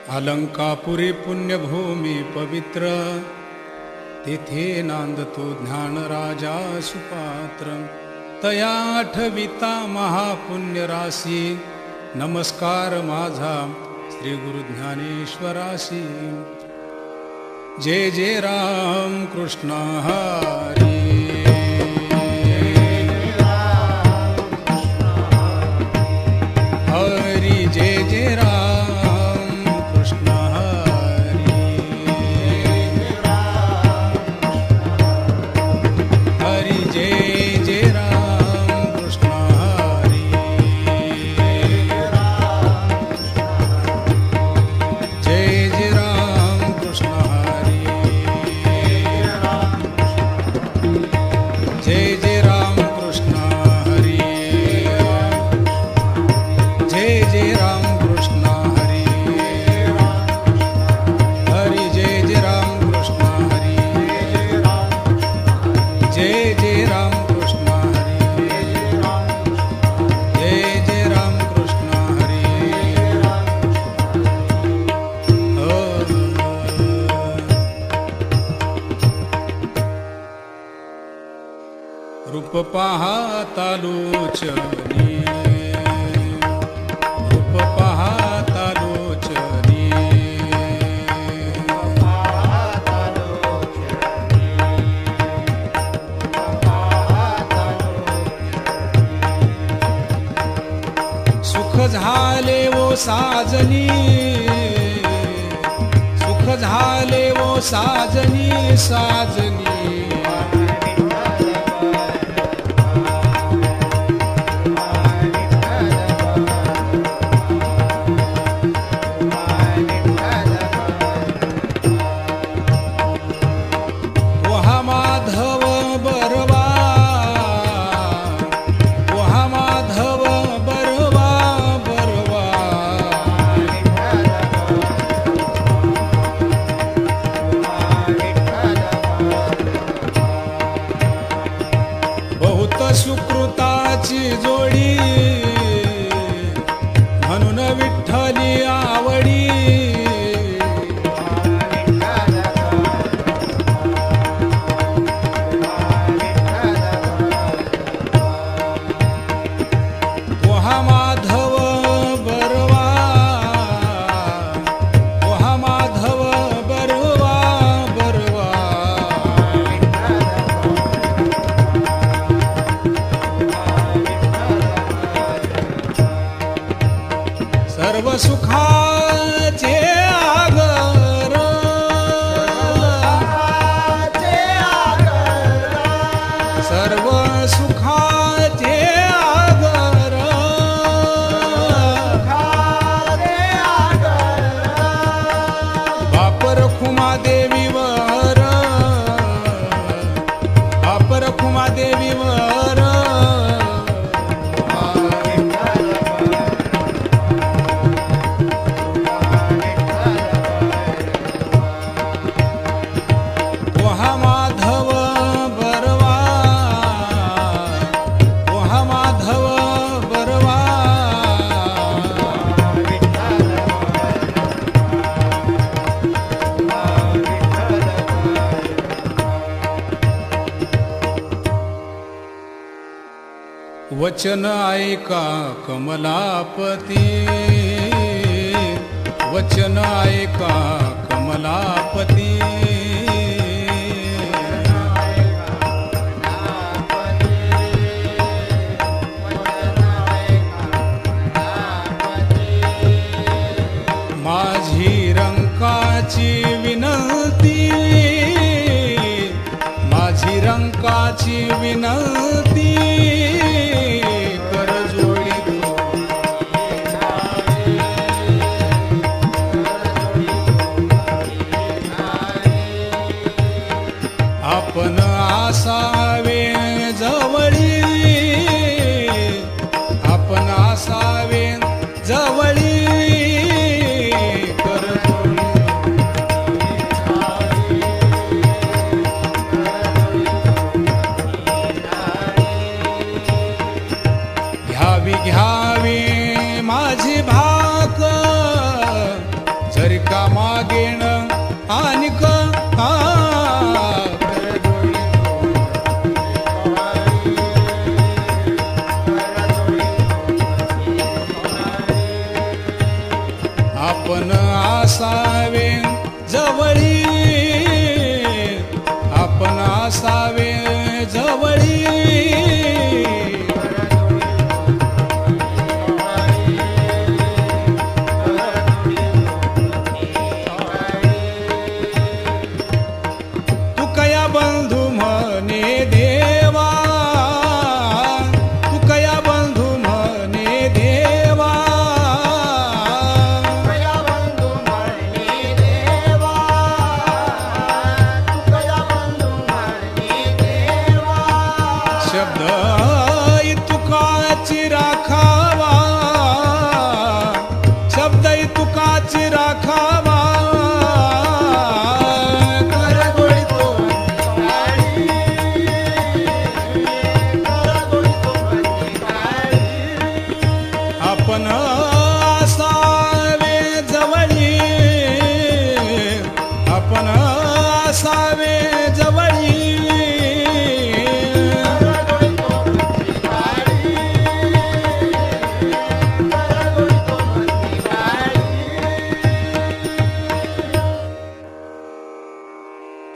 अलंकापुरी पुण्यभूमी पवित्र, तेथे नांदतो ज्ञानराजा सुपात्र. तया आठविता महापुण्य राशी, नमस्कार माझा श्री गुरु ज्ञानेश्वरासी. जय जय राम कृष्ण हरी. हरी जय जय राम कृष्ण हरी. हरी जय जय राम कृष्ण हरी. जय जय राम कृष्ण हरी. जय जय राम कृष्ण हरी. जय जय राम कृष्ण हरी. हरि जय जय राम कृष्ण हरी. जय जय राम कृष्ण हरी. जय जय राम कृष्ण हरी. रूप पाहता लोचनी, रूप पाहता लोचनी. सुख झाले वो साजनी, सुख झाले वो साजनी साजनी. सुकृताची जोडी, म्हणून विठ्ठली आवडी. पोहा माधव बरवा, पोहा माधव बरवा बरवा. सर्व सुखाचे आगर, सर्व सुखाचे आगर. बापर खुमा देवीवर, बापर खुमा देवीवर. वचन ऐका कमलापती, वचन ऐका कमलापती. माझी रंकाची विनंती, माझी रंकाची विनंती. आपण आसावे जवळी, आपण आसावे जवळी. घ्यावी घ्यावी माझी भाक, जरी आपण असावे जवळी, आपण असावे जवळी. तू कया बंधू म्हणे देवा, तू कया बंधू म्हणे देवा. शब्द तुकाची राखावा, शब्द तुकाची राखावा. आपण असावे जवळी, आपण असावे जवळी.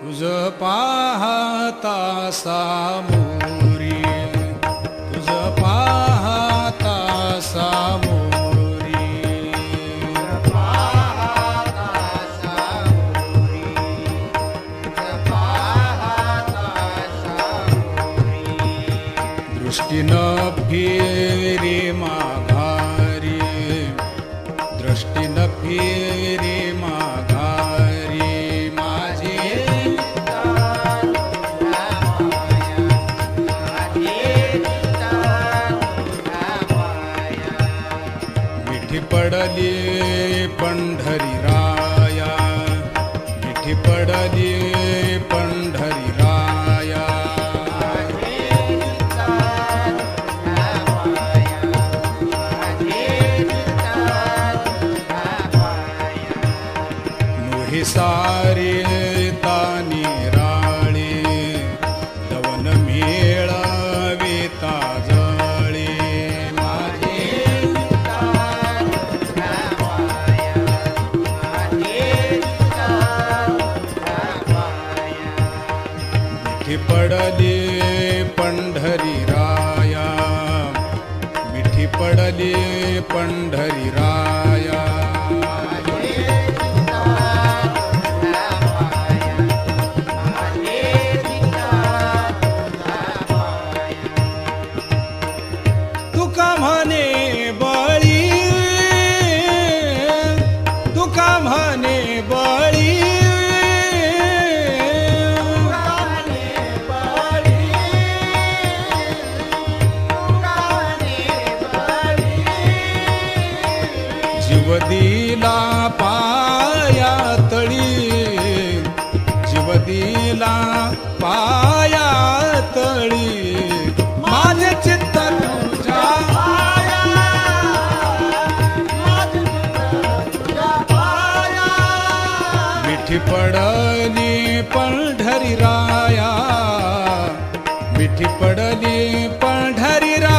तुझ पाहता सामोरी, तुझ पाहता सामोरी. दृष्टी न फेरे माघारी, दृष्टी न फेरे माघारी. मिठी पडली पंढरी राया, मिठी पडली पंढरी राया. मोही सारे तानी राळे, दवन मेळावे ताजळे. मिठी पडली पंढरी राया, मिठी पडली पंढरी राया. तुका म्हणे बळी, तुका म्हणे बळी. जीव दिला पाया तळी, जीव दिला पाया तळी. माझे चित्त तुझ्या पाया, मिठी पडली पंढरी राया, मिठी पडली पंढरी राया.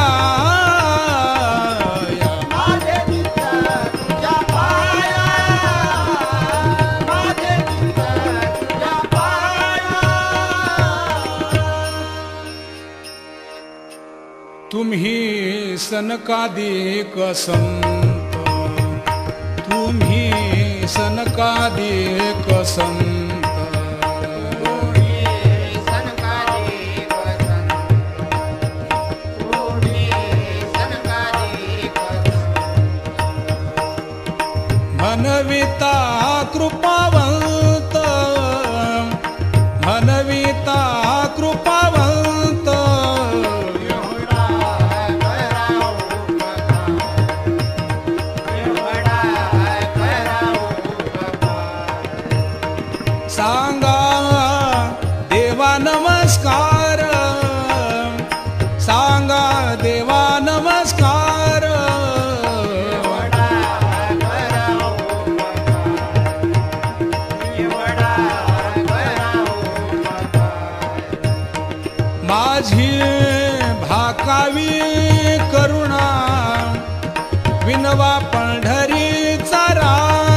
तुम्ही सनकादिक संत, तुम्ही सनकादिक संत. म्हणविता कृपावंत, म्हणविता कृपावंत. सांगा देवा नमस्कार, सांगा देवा नमस्कार. माझी भाकावी करुणा, विनवा पंढरीचा राया.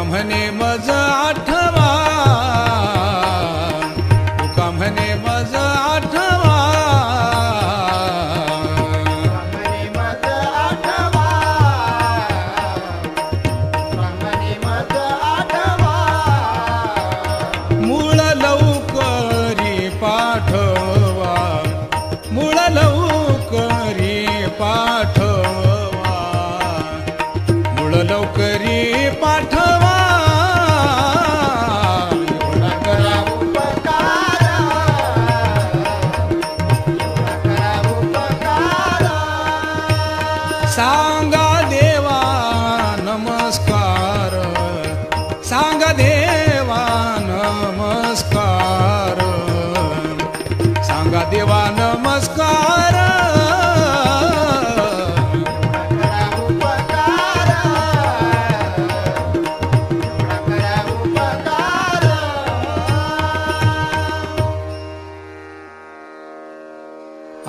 म्हणे मज आठवा, तुका म्हणे मज आठवा, म्हणे मज आठवा, म्हणे मज आठवा, मूळ लवकरी पाठवा, मूळ लवकरी पाठवा, मूळ लवकरी पाठवा, एवढा करा उपकार, एवढा करा उपकार, सांगा देवा नमस्कार, सांगा देवा नमस्कार, सांगा देवा नमस्कार, करा उपकार, एवढा करा उपकार.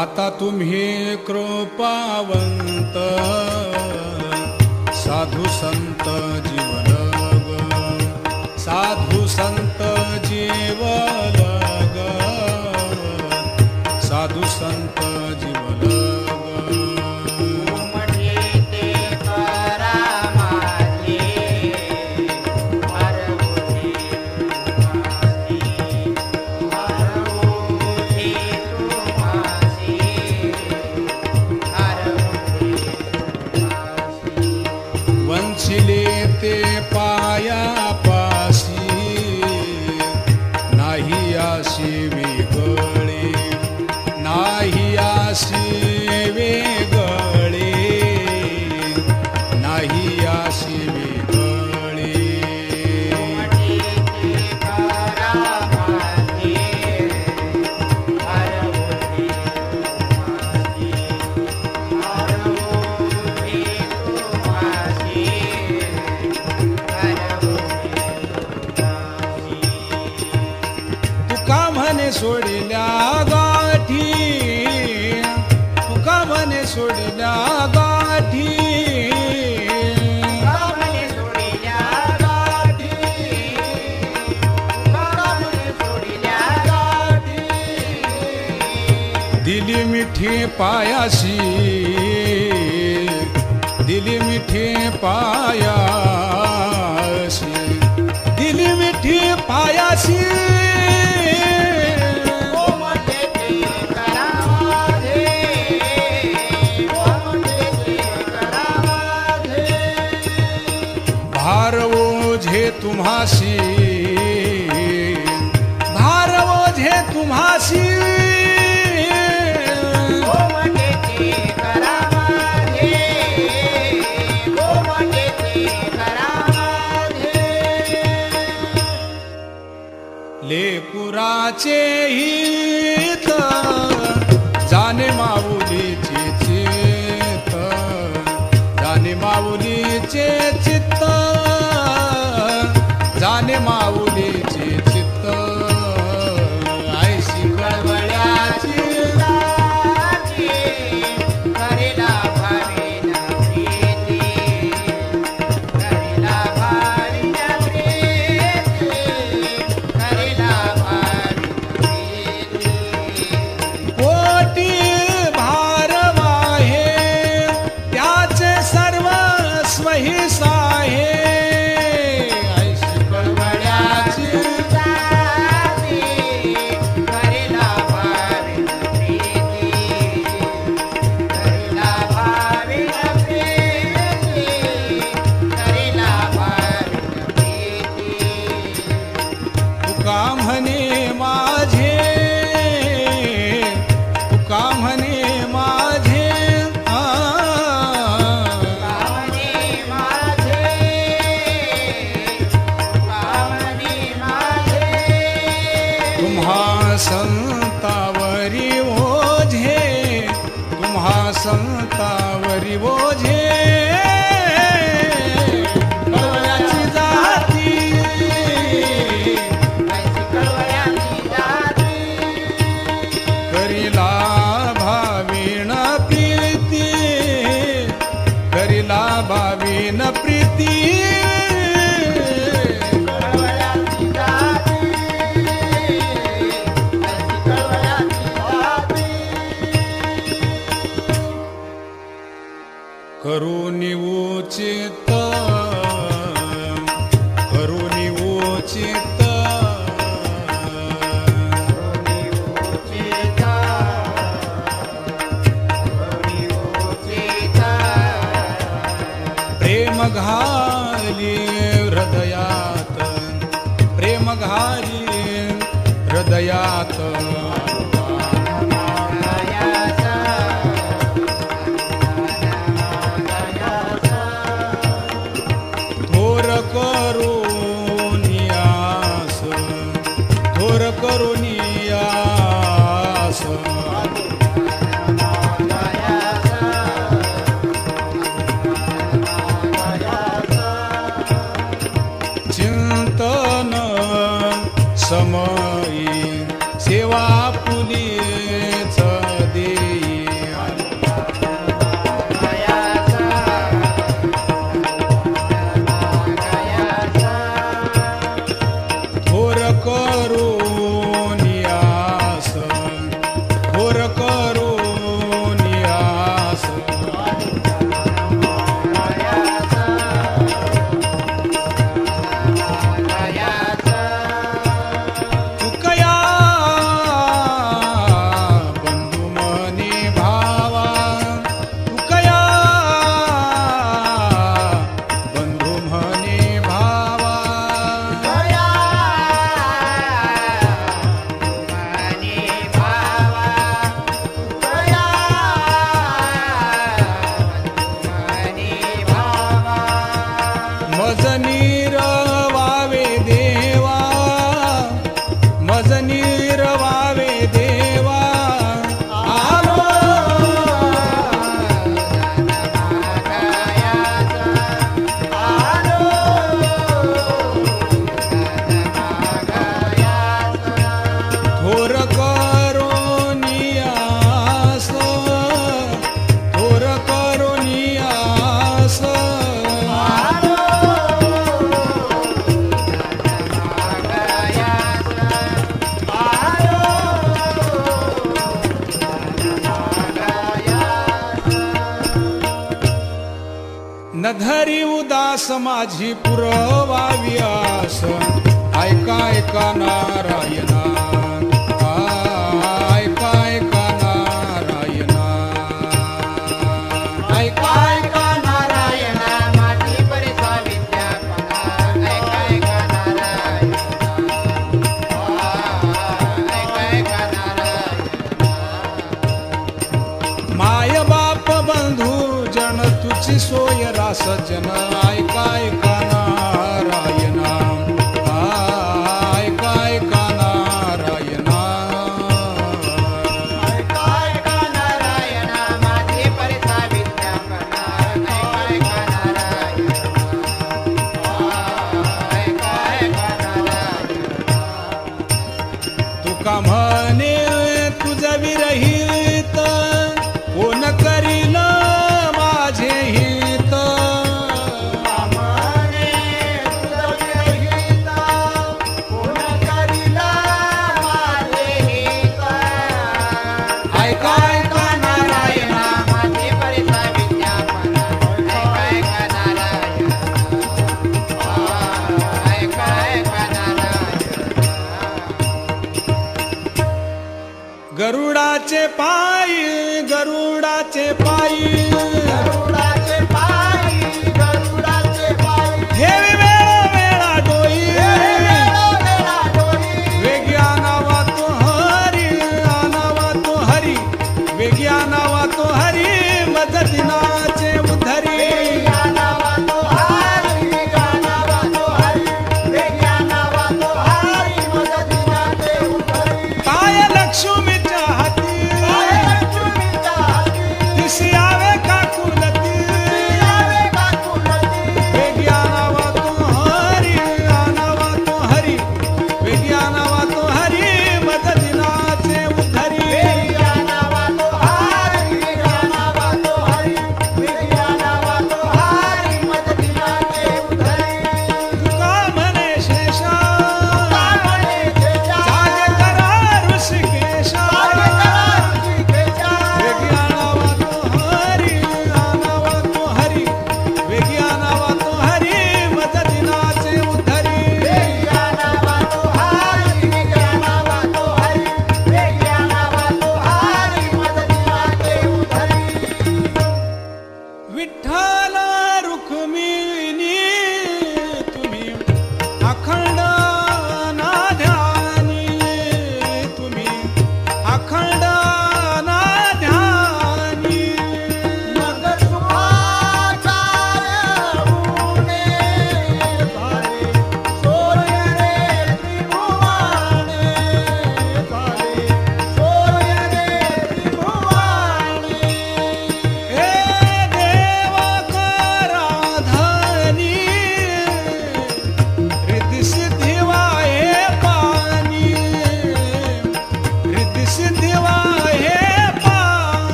आता तुम्ही कृपावंत साधू संत जीवलग, साधू संत जीवलग, साधू संत जीवलग, म्हणजे ते करा माझे, हरवते तुम्हासी, हरवते तुम्हासी, हरवते तुम्हासी. वंचिले ते पायापाशी, नाही आशी वेगळे, नाही आशी वेगळे, नाही आशी वेगळे, म्हणजे ते करा माझे, हरवते तुम्हासी, हरवते तुम्हासी, हरवते तुम्हासी. तुका म्हणे सोडल्या गाठी, तुका म्हणे सोडल्या गाठी, कामने सोडिल्या गाठी, कामने सोडिल्या गाठी, दिली मिठी पायाशी, दिली मिठी पायाशी, दिली मिठी पायाशी, ओ म्हणजे ते करा माझे, ओ म्हणजे ते करा माझे. भार ओझे तुम्हासी, भार ओझे तुम्हासी, ओ म्हणजे ते करा माझे, ओ म्हणजे ते करा माझे. लेकुराचे हित जाणे माऊलीचे चित्त, जाणे माऊलीचे चित्त, जाणे माऊलीचे चित्त, ऐशी कळवळ्याची करेला भाविन प्रीती, करेला भाविन प्रीती, करेला भाविन प्रीती. पोटी भारवा आहे त्याचे सर्वस्व ही साहे, ऐशी कळवळ्याची करेला भाविन प्रीती, करेला भाविन प्रीती, करेला भाविन प्रीती. तुका म्हणे माझे, तुका म्हणे माझे, कामने माझे, कामने माझे. तुम्हा संतावरी ओझे, तुम्हा संतावरी ओझे, कळवळ्याची जाती, ऐसी कळवळ्याची जाती, करिला भाविण प्रीती, करिला भाविण प्रीती, प्रेम घाली हृदयात, प्रेम घाली हृदयात. थोर करुनियास, थोर करुनियास. चिंतन समयी सेवा पुलीच देई. थोर करुनियास, थोर करुनियास. तुकया बंधू मनी भावा, तुकया बंधू मनी भावा. मजनीर वावे देवा, मजनीर वावे देवा. आलो थोर करुनियास, थोर करुनियास. न धरी उदास माझी पुरवावी आस. ऐका ऐका नारायणा, ऐका ऐका नारायणा. ऐका ऐका नारायणा माझी परिसा विद्या पहा. ऐका ऐका नारायण, ऐका ऐका नारायण. माय बाप बंधू जन तुझी सोय रास जन. ऐका ऐका नारायणा, ऐका ऐका नारायणा. ऐका ऐका नारायणा माझी परिसा विद्या पहा. ऐका ऐका नारायण, ऐका ऐका नारायण. तुका म्हणे तुझ विरहित कोण करील माझे हित. म्हणे तुझं विरहित कोण करीला माझे हित. ऐका ऐका नारायणा माझी परिसा विद्या पहा. ऐका ऐका नारायण, ऐका ऐका नारायण. गरुडाचे पायी, गरुडाचे पायी. गरुडाचे पायी, गरुडाचे पायी. ठेवी वेळा डोई, वेळोवेळा डोई. वेगी आनावा तो हरी, आनावा तो हरी. वेगी आनावा तो हरी, मज दिनाचे उधरी. गानावा तो हरी, गानावा तो हरी. गानावा तो हरी, मदतीनाचे उतरी. काय लक्ष्मीच्या हाती, काय लक्ष्मी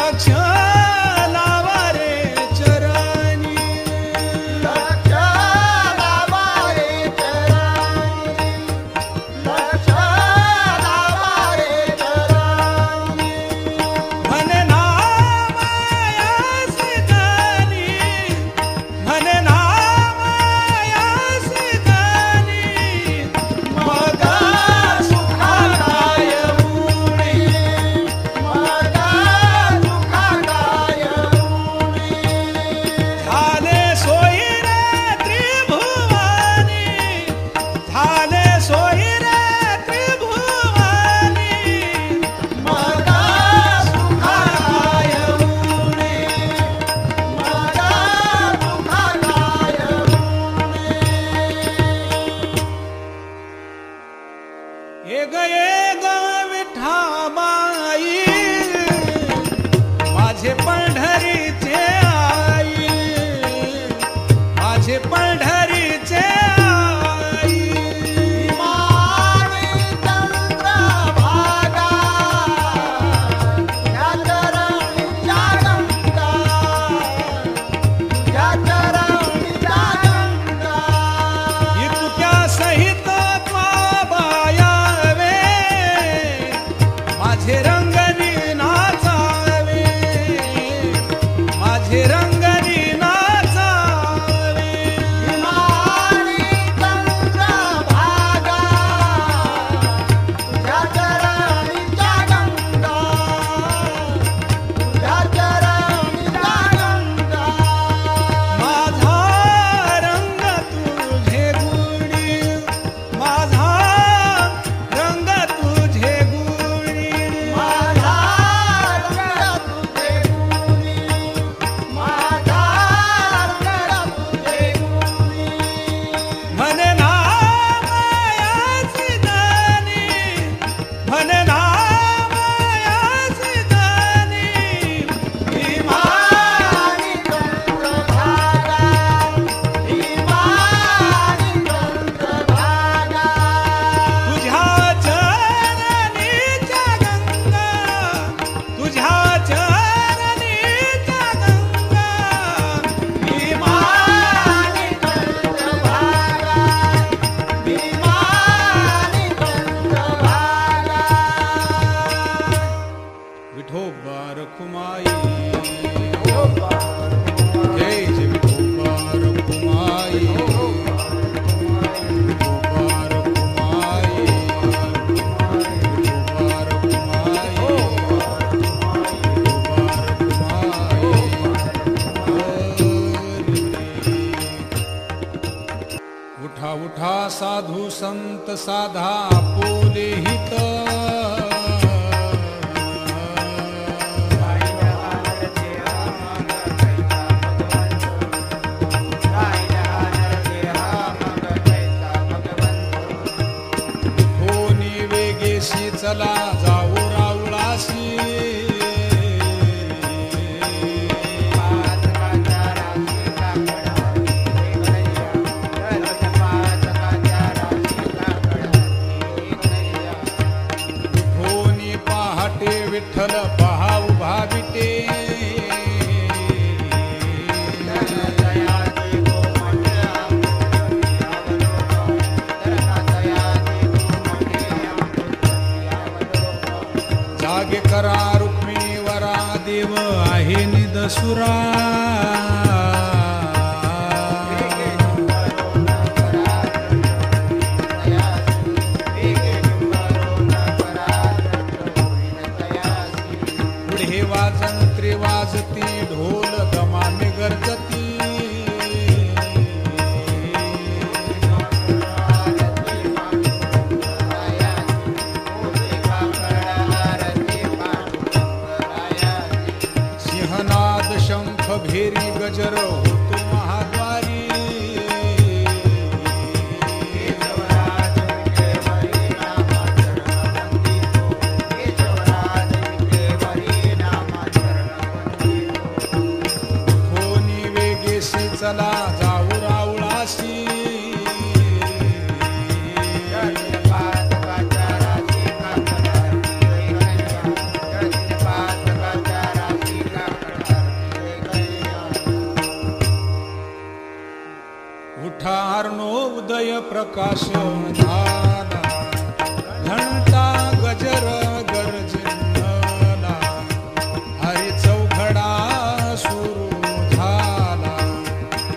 लक्ष लावा रे चरणी लक्ष लावा रे चरणी लक्ष लावा रे चरणी म्हणे नामाया सिद्धानी म्हणे नामाया सिद्धानी मग सुखाकाय उणे मग सुखाकाय उणे झाले सोयी रे त्रिभुवानी झाले सोयी रे त्रिभुवानी मग सुखाकाय उणे मग सुखाकाय उणे एक एक विठाबाई माझे पंढरीचे आई माझे पंढरीचे आई माने चंद्रभागा या चरणीच्या गंगा या चरणीच्या गंगा इतक्या सहित बायावे माझे रंगनी नाचावे माझे रंगनी नाचावे माने चंद्रभागा या चरणीच्या गंगा या चरणीच्या गंगा माझा रंग तुझे गुणी माझा रंग तुझे गुणी माझा रंग तुझे गुणी माझा रंग तुझे गुणी म्हणे नामाया सिद्धानी म्हणे नामाया सिद्धानी भीमानी चंद्रभागा भीमानी चंद्रभागा तुझ्या चरणीच्या गंगा तुझ्या चरणीच्या गंगा भीमानी चंद्रभागा भीमानी चंद्रभागा विठोबा रखुमाई जय जय विठोबा रखुमाई विठोबा रखुमाई विठोबा रखुमाई उठा उठा साधू संत साधा पोले हित होनी वेगेशी चला जाऊ रावळाशी होनी पहाटे विठ्ठल पहाऊ भाविते जागे करा रुक्मिणीवरा देव आहे निदसुरा पुढे वाजंत्री वाजती ढोल दमाने गरजती सिंहनाद शंख भेरी गजर होतो महाद्वारी होनी वेगेशी चला जाऊ रावळाशी प्रकाश झाला घंटा गजर गर्जना हरी चौघडा सुरू झाला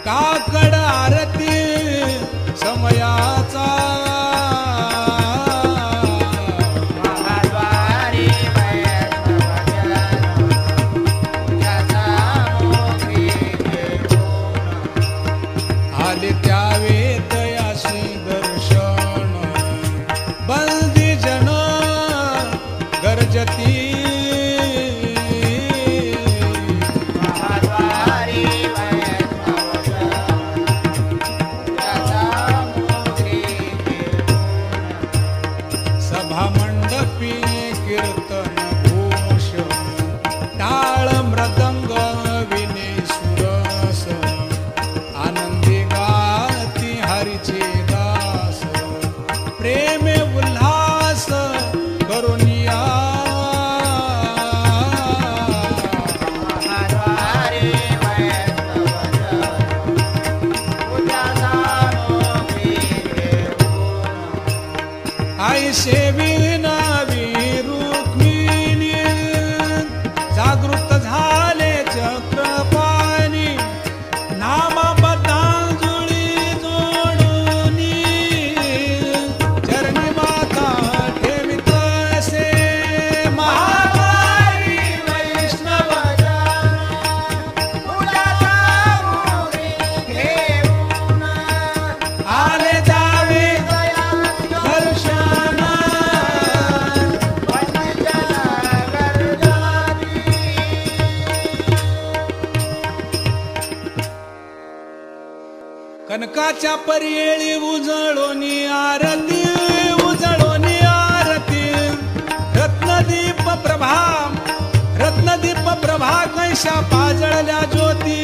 काकड आरती समयाचा महाद्वारी वैष्णवजन पूजाचा मोठी घेऊन आले त्यावे तयाशी दर्शन बंदी जन गर्जती महाद्वारी वैष्णवजन पूजाचा मोठी घेऊन सभा मंडपी कीर्तन घोष टाळ मृदंग विने सुरस आनंदी गाती हरीचे दास प्रेमे उल्हास करुनिया महाद्वारी वैष्णवजन पूजाचा मोठी घेऊन आई सेवी नावी रुक्मिणी जागृत झाले चक्रपाणी नामाबद्धांजुळी जोडूनी चरणी माता ठेवित असे महाद्वारी वैष्णवजन पूजाचा मोठी घेऊन आले जावे दर्शन कनकाच्या पर्येळी उजळोनी आरती रत्नदीप प्रभा कैशा पाजळल्या ज्योती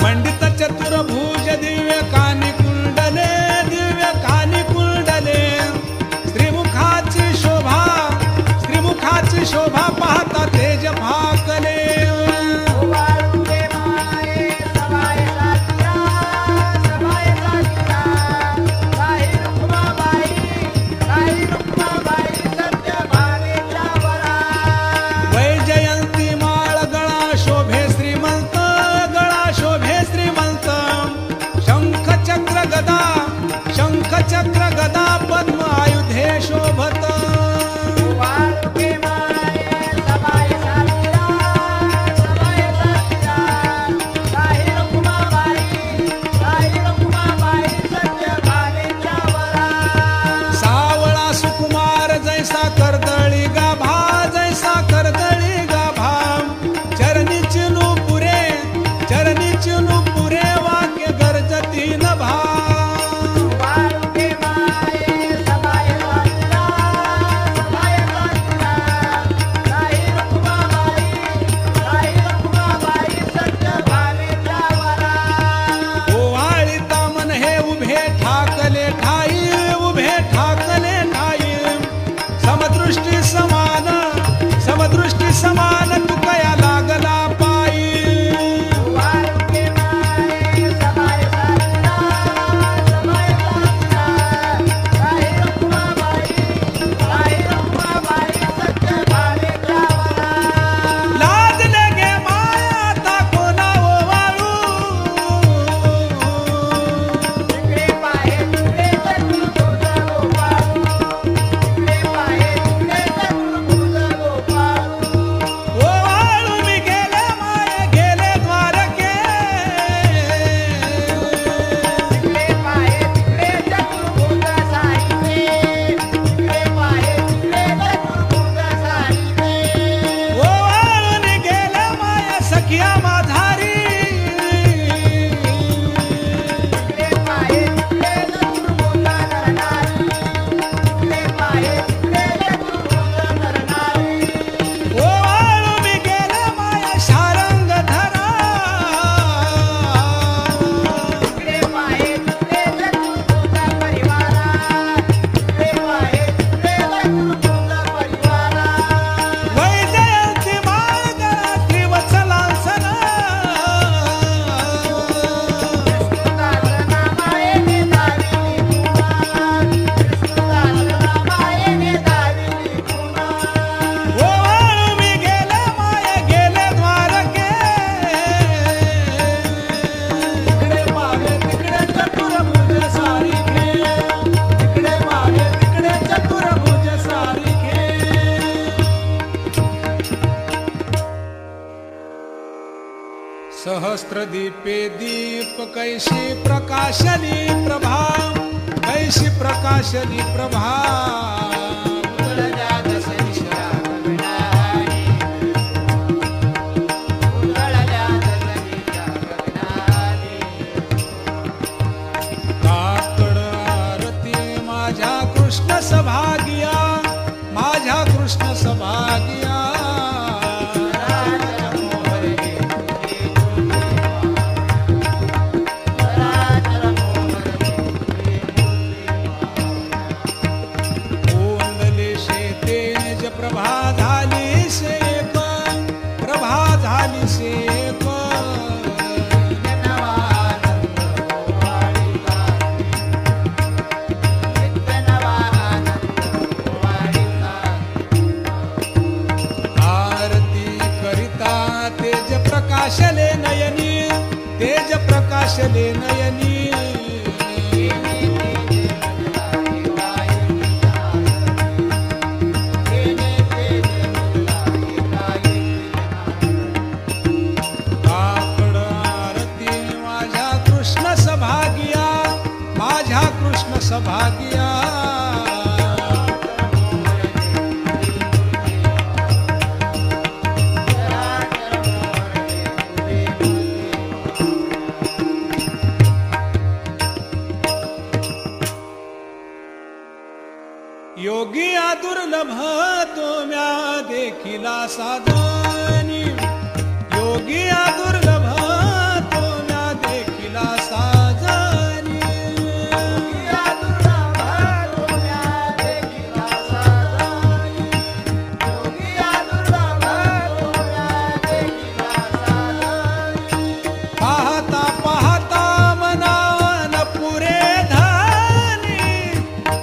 मंडित चतुर्भुज दिव्य कानी कुंडले श्रीमुखाची शोभा पाहता तेज भाकले प्रदीपे दीप कैशी प्रकाशनी प्रभा, कैशी प्रकाशनी प्रभा. उजळल्या दशदिशा गगनाने, उजळल्या दशदिशा गगनाने. काकड आरती माझ्या कृष्ण सभागिया, माझ्या कृष्ण सभागिया. प्रभा झाली सेक, प्रभा झाली सेक. आरती करिता तेज प्रकाशले नयनी, तेज प्रकाशले नयनी. सभागिया. योगी दुर्लभ तुम्या देखिला साधनी, योगी दुर्लभ तुम्या देखिला साधनी. पाहता पाहता मना न पुरे धानी,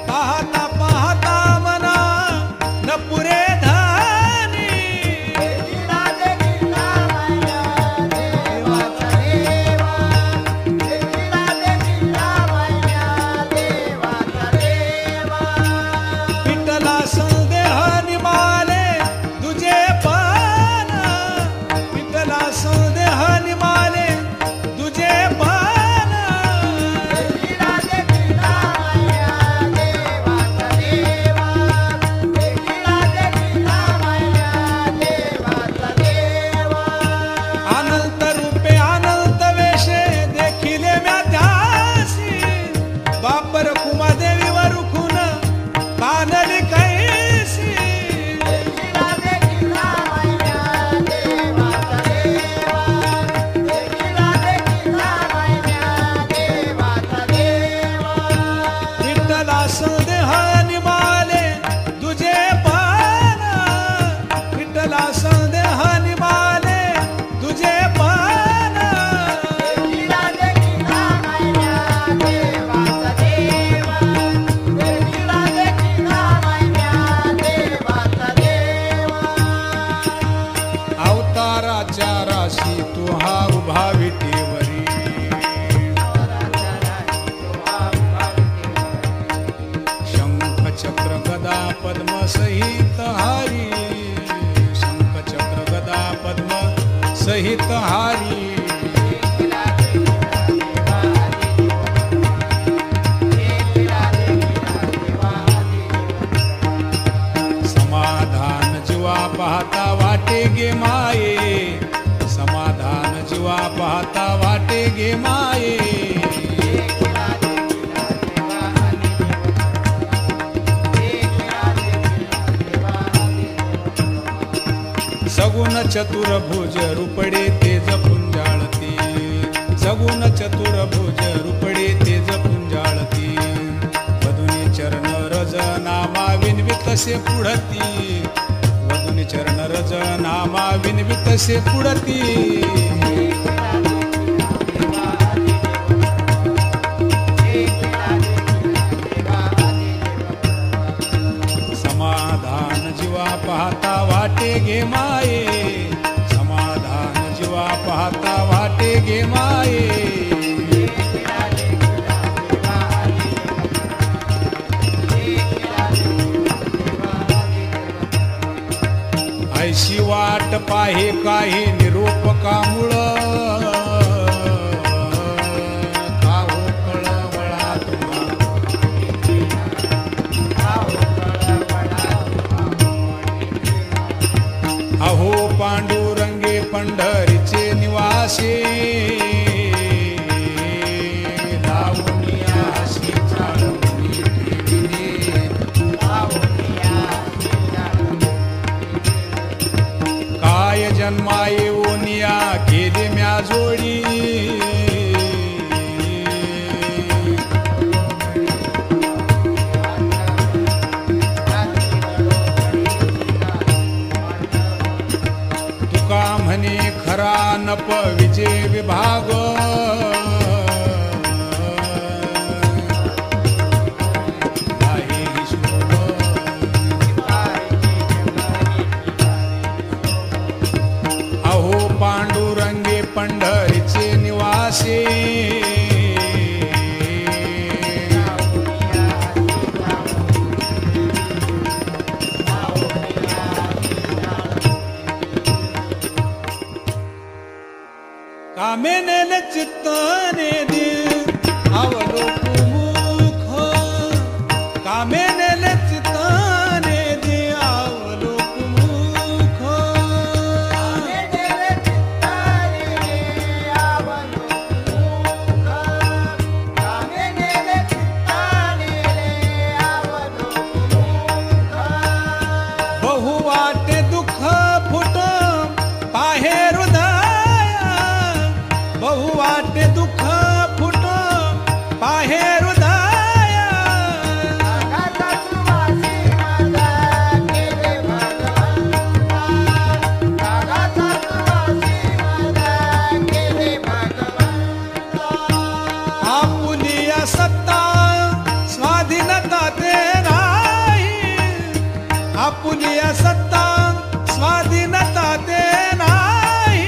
पाहता पाहता मना न पुरे धानी. विठ्ठला संदेह निमाले तुझे पान, विठ्ठला संदेह निमाले तुझे पान. अनंत रूपे अनंत वेशे देखिले म्या ध्यासी, बापर कुमादेवी वरुखून कानली कैसी. विठ्ठला संदेह निमाले तुझे पान, विठ्ठला संदेह निमाले तुझे पान. अवताराच्या राशी तू हा उभा विटेवरी, शंख चक्र गदा पद्म सहित हारी, शंख चक्र गदा पद्म सहित हारी. समाधान जीवा पाहता वाटे गे माये, समाधान जीवा पाहता वाटे गे माये. सगुण चतुर्भुज रूपडे तेज पुंजाळती, सगुण चतुर्भुज रूपडे तेज पुंजाळती. वधुनी चरण रज नामा विनवितसे पुढती, वधुनी चरण रज नामा विनवितसे पुढती. समाधान जीवा पाहता वाटे गे माये, समाधान जीवा पाहता वाटे गे माये. ऐशी वाट पाहे काही निरूपका मूळ तुका म्हणे खरा नप विजय विभाग आहे शोभ. अहो पांडुरंगे पंढरीचे निवासी कामेने चित्ताने दिल अवलोक मुख कामेने चित्ताने दिल अवलोक मुख बहु वाटे दुःख फुट पाहे हृदया बहु वाटे दुःख फुट पाहे हृदया आपुलिया सत्ता स्वाधीनता ते नाही आपुलिया सत्ता स्वाधीनता ते नाही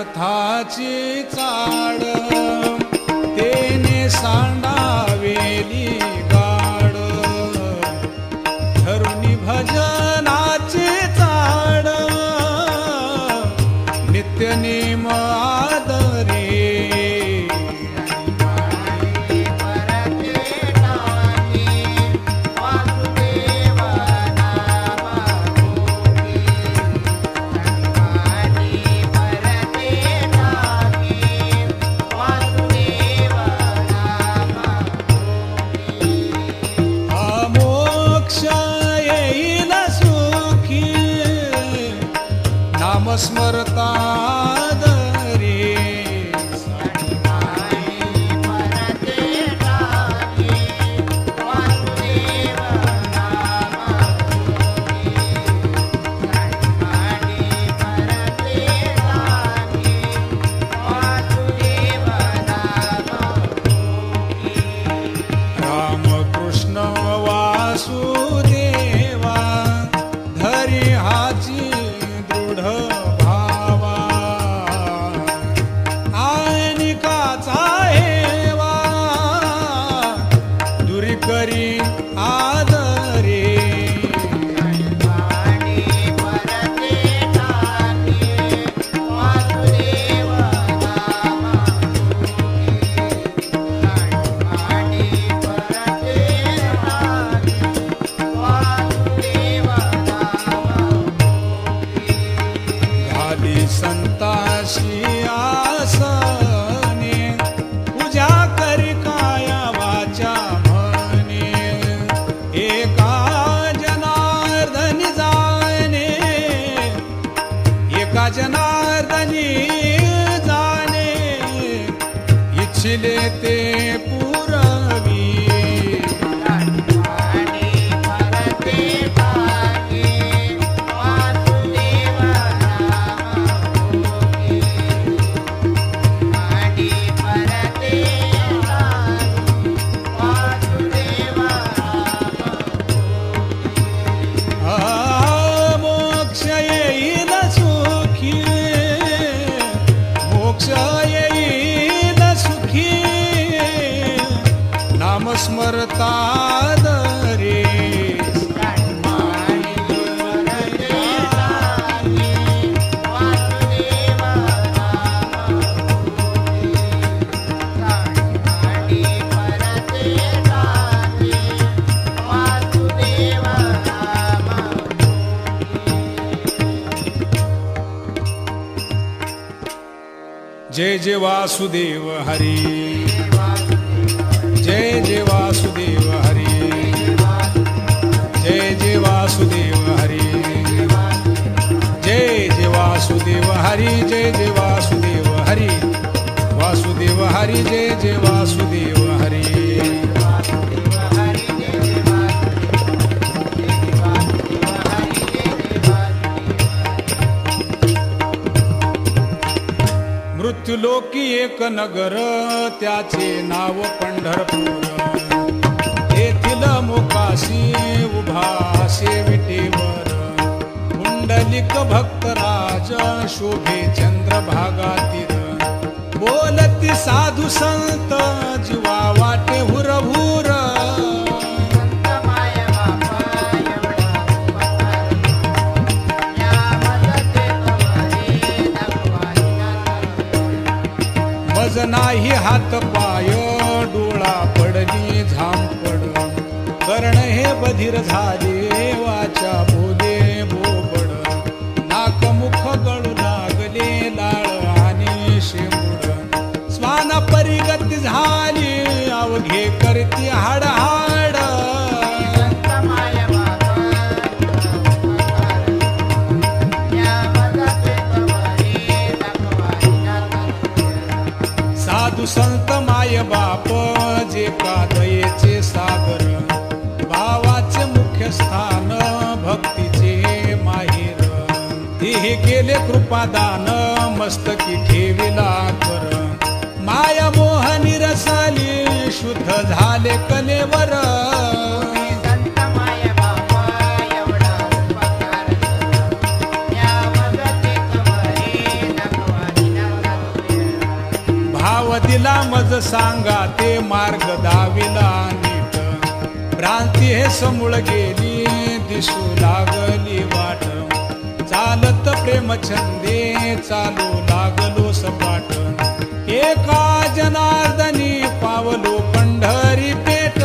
अर्थाची चाड तेने सांडावेली गाड धरुणी भजनाची चाड नित्य नेम आदरे स्मरता दरे रामकृष्ण वासुदेवा धरी हाची दृढ करी आदरे घाली संताशी आसने पूजा करी काया वाचा एका जनार्दनी जाणे इच्छिले ते पुरवी स्मरता दरे जय जय वासुदेव हरी जय जय वासुदेव हरी जय जय वासुदेव हरी जय जय वासुदेव हरी जय जय वासुदेव हरी वासुदेव हरी जय जय वासुदेव हरी मृत्युलोकी एक नगर त्याचे नाव पंढरपूर येथील मोकाशी उभा शेविटेवर पुंडलिक भक्तराज शोभे चंद्रभागातील बोलती साधू संत जीवा वाटे हुरहुर मज नाही हात पाय डोळा पडली झांपड कर्ण हे बधीर झाले वाचा बोले बोबड नाक मुख गळू लागले लाळ आणि शेंबुड स्वाना परिगती झाली अवघे करती हाड हाड साधू संत माय बाप जे का दयेचे सागर भावाचे मुख्य स्थान भक्तीचे माहेर हे केले कृपादान मस्तकी ठेविला कर माया मोह निरसाली शुद्ध झाले कलेवर सांगा ते मार्ग दाविला नीट भ्रांती हे समूळ गेली दिसू लागली वाट चालत प्रेम छंदे चालू लागलो सपाट एका जनार्दनी पावलो पंढरी पेठ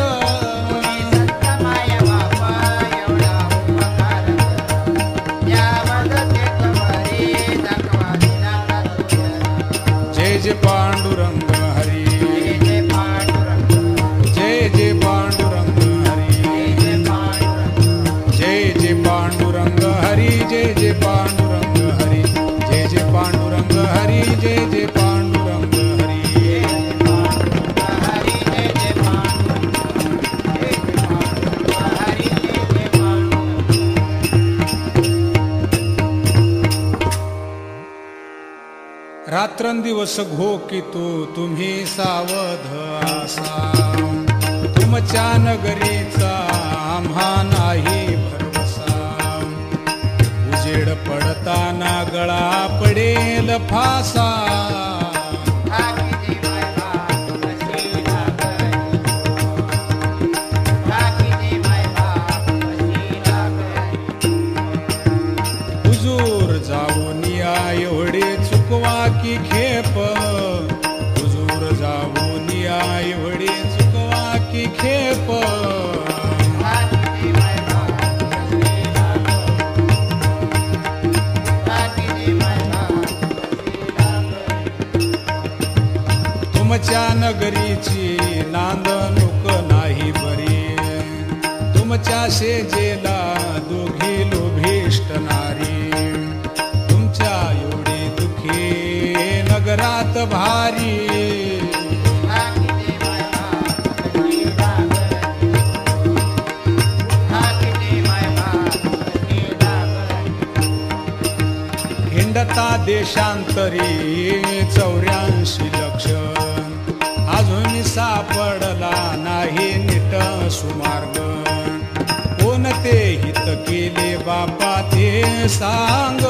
जय जय पांडुरंग हरी जय जय पांडुरंग हरी जय जय पांडुरंग हरी जय जय पांडुरंग हरी जय जय पांडुरंग हरी जय जय पांडुरंग हरी रात्रंदिवस घोकितो तुम्ही सावध आसा तुमच्या नगरीचा आम्हा नाही भरवसा उजेड पडताना गळा पडेल फासा हुजूर जाऊन या एवढे चुकवा की खेप हुजूर जाऊन या एवढे चुकवा की खेप तुमच्या नगरीची नांदणूक नाही बरी तुमच्या शेजेला दोघी लोभिष्ट नारी तुमच्या एवढी दुखी नगरात भारी हिंडता देशांतरी 84 लक्ष अजून सापडला नाही नीट सुमार्ग कोणते हित केले बापा ते सांग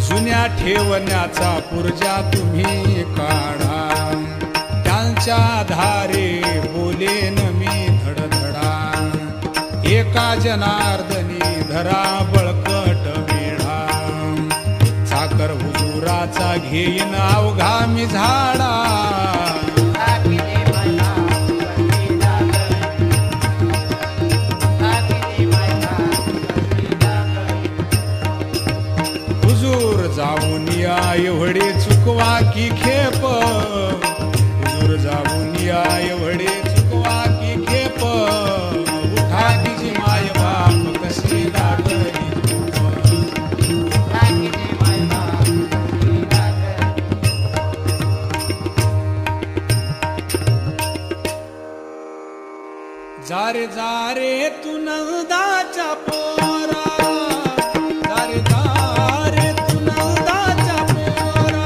जुन्या ठेवण्याचा पुर्जा तुम्ही काढा त्यांच्या आधारे बोलेन मी धडधडा एका जनार्दनी धरा बळकट वेढा साखर हुजुराचा घेईन अवघा मी झाडा हुजूर जाऊन या एवढे चुकवा की खेप हुजूर जाऊन या एवढे चुकवा की खेप उठा तिची माय बाप कशी लागली जारे जारे तू नंदाच्या पोरा जारे जारे तू नंदाच्या पोरा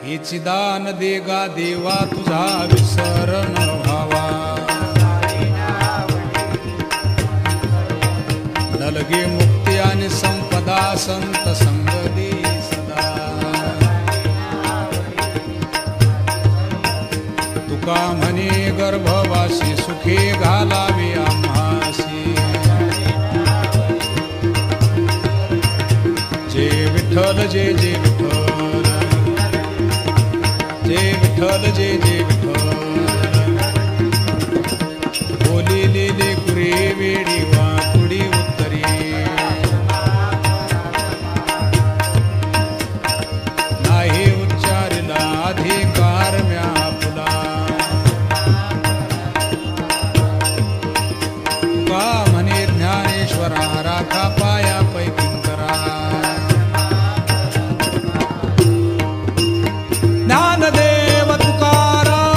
हेची दान देगा देवा तुझा विसर न व्हावा नलगे मुक्ती आणि संपदा संत संग दे सदा तुका म्हणे गर्भवासी सुखे घालावे आम्हासी जय विठ्ठल जय जय विठ्ठल जय विठ्ठल जय जय विठ्ठल बोलिलेले कुरे वेडी वाकुडी उत्तरी नाही उच्चारला अधिकार म्या फुला तुका म्हणे ज्ञानेश्वरा राखा पाया पैकिंकरा ज्ञानदेव तुकाराम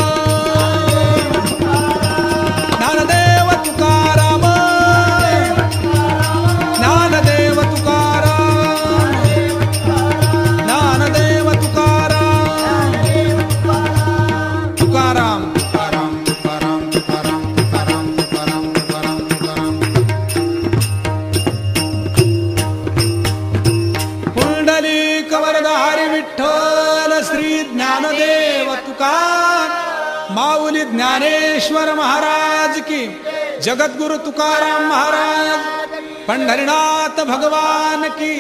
ज्ञानदेव तुकाराम ज्ञानदेव तुकाराम ज्ञानदेव तुकाराम तुकाराम तुकाराम तुकाराम तुकाराम तुकाराम तुकाराम तुकाराम तुकाराम पुंडलिक वरदारी विठ्ठल श्री ज्ञानदेव तुकार माऊली ज्ञानेश्वर महाराज की जगद्गुरु तुकाराम महाराज पंढरीनाथ भगवान की